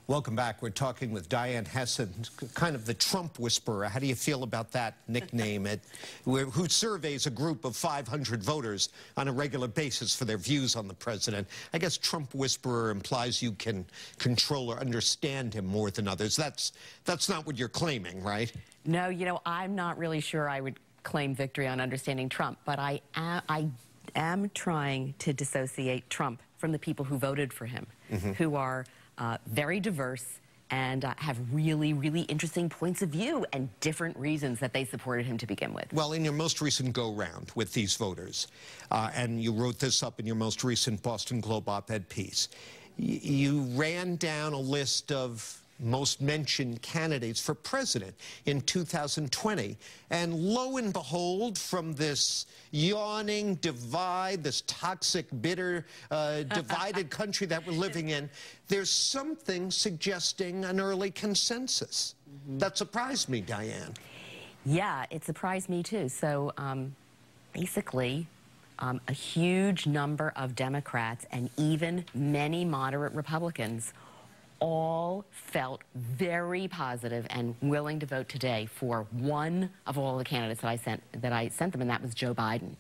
Welcome back. We're talking with Diane Hessan, kind of the Trump whisperer. How do you feel about that nickname? Who surveys a group of 500 voters on a regular basis for their views on the president. I guess Trump whisperer implies you can control or understand him more than others. That's not what you're claiming, right? No, I'm not really sure I would claim victory on understanding Trump, but I am trying to dissociate Trump from the people who voted for him, who are very diverse and have really, really interesting points of view and different reasons that they supported him to begin with. Well, in your most recent go-round with these voters, and you wrote this up in your most recent Boston Globe op-ed piece, you ran down a list of most mentioned candidates for president in 2020. And lo and behold, from this yawning divide, this toxic, bitter, divided country that we're living in, there's something suggesting an early consensus. That surprised me, Diane. Yeah, it surprised me too. So basically, a huge number of Democrats and even many moderate Republicans all felt very positive and willing to vote today for one of all the candidates that I sent them, and that was Joe Biden.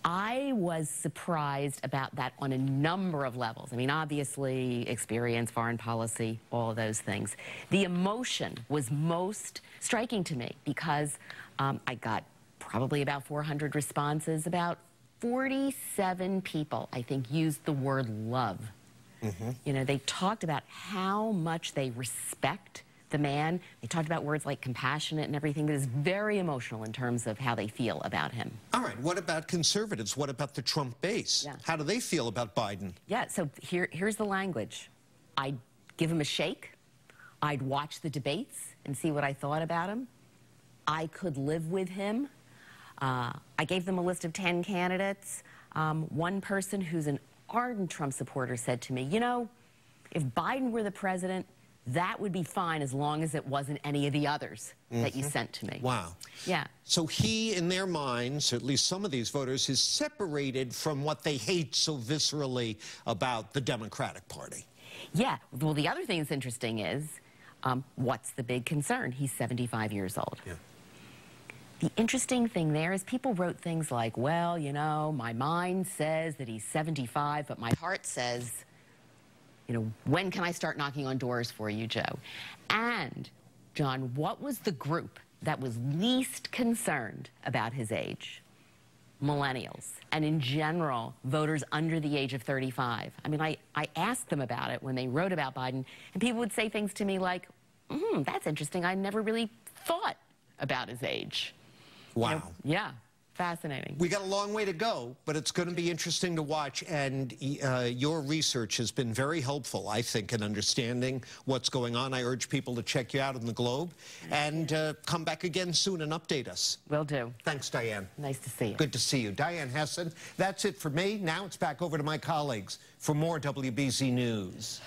I was surprised about that on a number of levels. I mean, obviously, experience, foreign policy, all of those things. The emotion was most striking to me because I got probably about 400 responses. About 47 people, I think, used the word love. They talked about how much they respect the man. They talked about words like compassionate and everything. That is very emotional in terms of how they feel about him. All right, what about conservatives? What about the Trump base? Yeah. How do they feel about Biden? Yeah, so here's the language. I'd give him a shake. I'd watch the debates and see what I thought about him. I could live with him. I gave them a list of 10 candidates. One person who's an ardent Trump supporter said to me, if Biden were the president, that would be fine as long as it wasn't any of the others that you sent to me. Wow. Yeah. So he, in their minds, at least some of these voters, is separated from what they hate so viscerally about the Democratic Party. Yeah. Well, the other thing that's interesting is, what's the big concern? He's 75 years old. Yeah. The interesting thing there is people wrote things like, well, my mind says that he's 75, but my heart says, when can I start knocking on doors for you, Joe? And, John, what was the group that was least concerned about his age? Millennials. And in general, voters under the age of 35. I mean, I asked them about it when they wrote about Biden, and people would say things to me like, that's interesting. I never really thought about his age. Wow. Yeah, fascinating. We got a long way to go, but it's going to be interesting to watch, and your research has been very helpful, I think, in understanding what's going on. I urge people to check you out in the Globe, and come back again soon and update us. Will do. Thanks, Diane. Nice to see you. Good to see you. Diane Hessan, that's it for me. Now it's back over to my colleagues for more WBZ News.